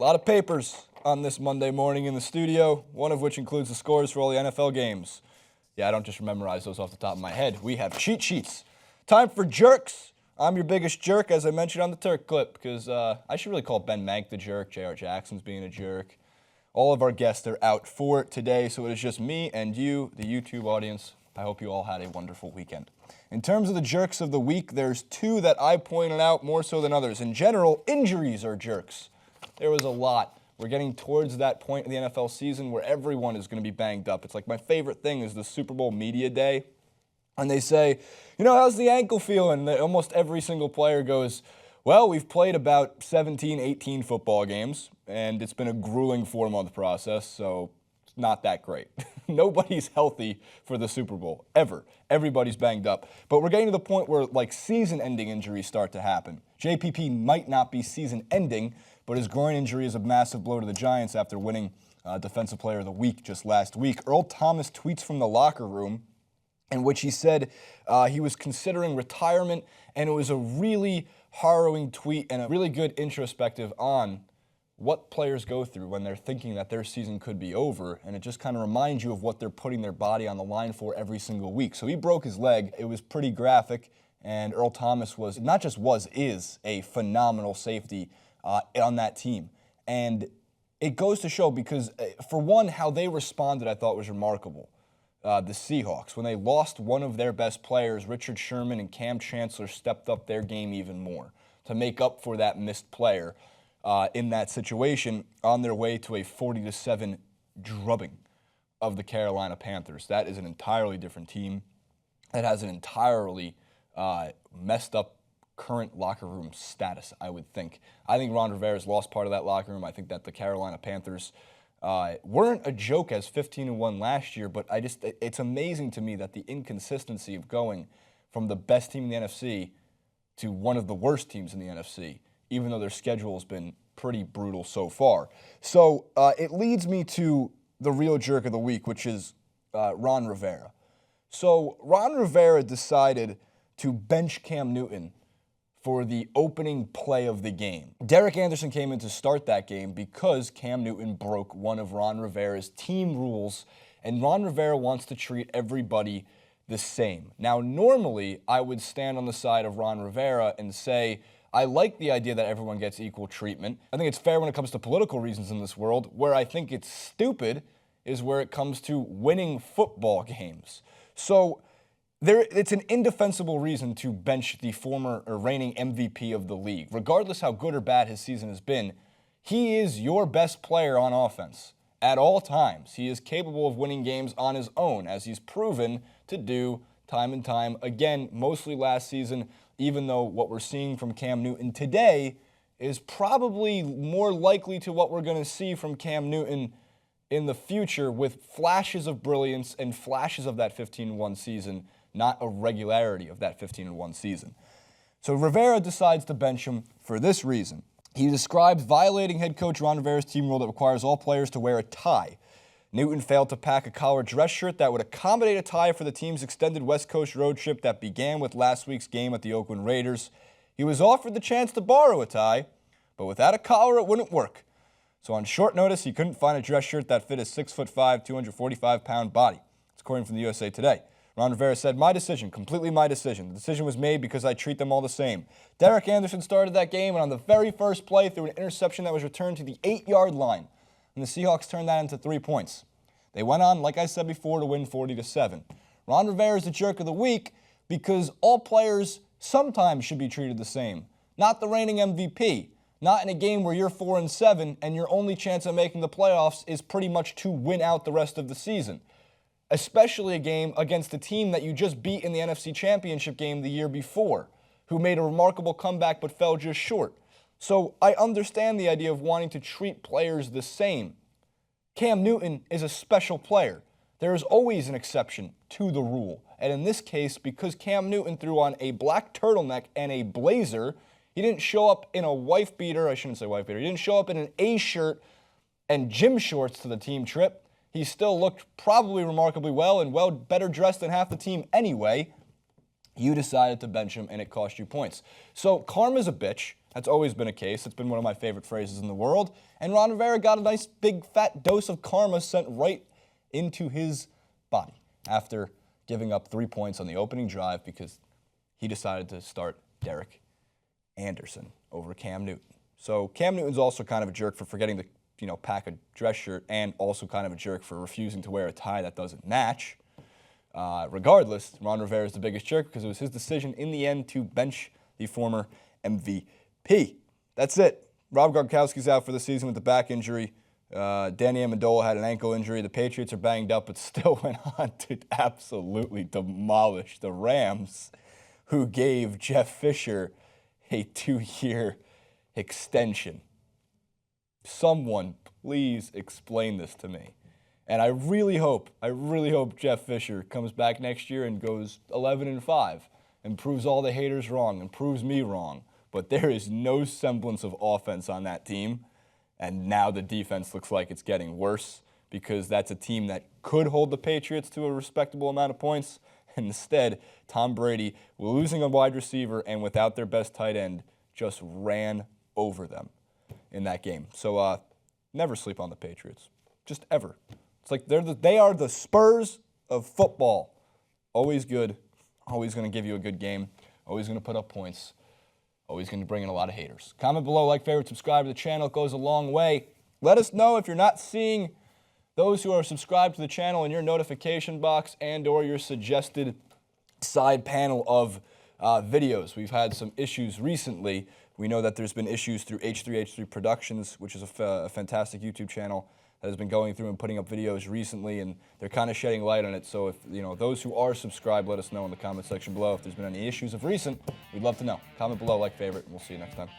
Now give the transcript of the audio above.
A lot of papers on this Monday morning in the studio, one of which includes the scores for all the NFL games. Yeah, I don't just memorize those off the top of my head. We have cheat sheets. Time for jerks. I'm your biggest jerk, as I mentioned on the Turk clip, because I should really call Ben Mank the jerk. J.R. Jackson's being a jerk. All of our guests are out for today, so it is just me and you, the YouTube audience. I hope you all had a wonderful weekend. In terms of the jerks of the week, there's two that I pointed out more so than others. In general, injuries are jerks. There was a lot. We're getting towards that point in the NFL season where everyone is going to be banged up. It's like my favorite thing is the Super Bowl media day. And they say, how's the ankle feeling? And almost every single player goes, well, we've played about 17, 18 football games, and it's been a grueling 4-month process, so it's not that great. Nobody's healthy for the Super Bowl, ever. Everybody's banged up. But we're getting to the point where, season-ending injuries start to happen. JPP might not be season-ending, but his groin injury is a massive blow to the Giants after winning Defensive Player of the Week just last week. Earl Thomas tweets from the locker room in which he said he was considering retirement, and it was a really harrowing tweet and a really good introspective on what players go through when they're thinking that their season could be over, and it just kind of reminds you of what they're putting their body on the line for every single week. So he broke his leg. It was pretty graphic, and Earl Thomas is a phenomenal safety on that team. And it goes to show because, for one, how they responded I thought was remarkable. The Seahawks, when they lost one of their best players, Richard Sherman and Cam Chancellor stepped up their game even more to make up for that missed player in that situation on their way to a 40-7 drubbing of the Carolina Panthers. That is an entirely different team. It has an entirely messed up current locker room status, I would think. I think Ron Rivera's lost part of that locker room. I think that the Carolina Panthers weren't a joke as 15-1 last year, but it's amazing to me that the inconsistency of going from the best team in the NFC to one of the worst teams in the NFC, even though their schedule has been pretty brutal so far. So it leads me to the real jerk of the week, which is Ron Rivera. So Ron Rivera decided to bench Cam Newton for the opening play of the game. Derek Anderson came in to start that game because Cam Newton broke one of Ron Rivera's team rules, and Ron Rivera wants to treat everybody the same. Now, normally, I would stand on the side of Ron Rivera and say, I like the idea that everyone gets equal treatment. I think it's fair when it comes to political reasons in this world. Where I think it's stupid is where it comes to winning football games. So it's an indefensible reason to bench the former or reigning MVP of the league. Regardless how good or bad his season has been, he is your best player on offense at all times. He is capable of winning games on his own, as he's proven to do time and time again, mostly last season, even though what we're seeing from Cam Newton today is probably more likely to what we're going to see from Cam Newton in the future, with flashes of brilliance and flashes of that 15-1 season, not a regularity of that 15-1 season. So Rivera decides to bench him for this reason. He describes violating head coach Ron Rivera's team rule that requires all players to wear a tie. Newton failed to pack a collared dress shirt that would accommodate a tie for the team's extended West Coast road trip that began with last week's game at the Oakland Raiders. He was offered the chance to borrow a tie, but without a collar it wouldn't work. So on short notice, he couldn't find a dress shirt that fit his 6'5", 245-pound body. It's according from the USA Today. Ron Rivera said, my decision, completely my decision. The decision was made because I treat them all the same. Derek Anderson started that game, and on the very first play threw an interception that was returned to the 8-yard line, and the Seahawks turned that into 3 points. They went on, like I said before, to win 40-7. Ron Rivera is the jerk of the week because all players sometimes should be treated the same. Not the reigning MVP. Not in a game where you're 4-7 and your only chance of making the playoffs is pretty much to win out the rest of the season. Especially a game against a team that you just beat in the NFC Championship game the year before, who made a remarkable comeback but fell just short. So I understand the idea of wanting to treat players the same. Cam Newton is a special player. There is always an exception to the rule. And in this case, because Cam Newton threw on a black turtleneck and a blazer, he didn't show up in a wife beater. I shouldn't say wife beater. He didn't show up in an A shirt and gym shorts to the team trip. He still looked probably remarkably well and well better dressed than half the team anyway. You decided to bench him, and it cost you points. So karma's a bitch. That's always been a case. It's been one of my favorite phrases in the world. And Ron Rivera got a nice big fat dose of karma sent right into his body after giving up 3 points on the opening drive because he decided to start Derek Anderson over Cam Newton. So Cam Newton's also kind of a jerk for forgetting to, pack a dress shirt, and also kind of a jerk for refusing to wear a tie that doesn't match. Regardless, Ron Rivera is the biggest jerk because it was his decision in the end to bench the former MVP. That's it. Rob Gronkowski's out for the season with the back injury. Danny Amendola had an ankle injury. The Patriots are banged up, but still went on to absolutely demolish the Rams, who gave Jeff Fisher a 2-year extension. Someone please explain this to me. And I really hope Jeff Fisher comes back next year and goes 11-5 and proves all the haters wrong and proves me wrong. But there is no semblance of offense on that team. And now the defense looks like it's getting worse because that's a team that could hold the Patriots to a respectable amount of points. And instead, Tom Brady, losing a wide receiver and without their best tight end, just ran over them in that game. So never sleep on the Patriots, just ever. It's like they are the Spurs of football. Always good, always going to give you a good game, always going to put up points, always going to bring in a lot of haters. Comment below, like, favorite, subscribe to the channel. It goes a long way. Let us know if you're not seeing those who are subscribed to the channel in your notification box and or your suggested side panel of videos. We've had some issues recently. We know that there's been issues through H3H3 Productions, which is a fantastic YouTube channel that has been going through and putting up videos recently, and they're kind of shedding light on it. So if those who are subscribed, let us know in the comment section below if there's been any issues of recent. We'd love to know. Comment below, like, favorite, and we'll see you next time.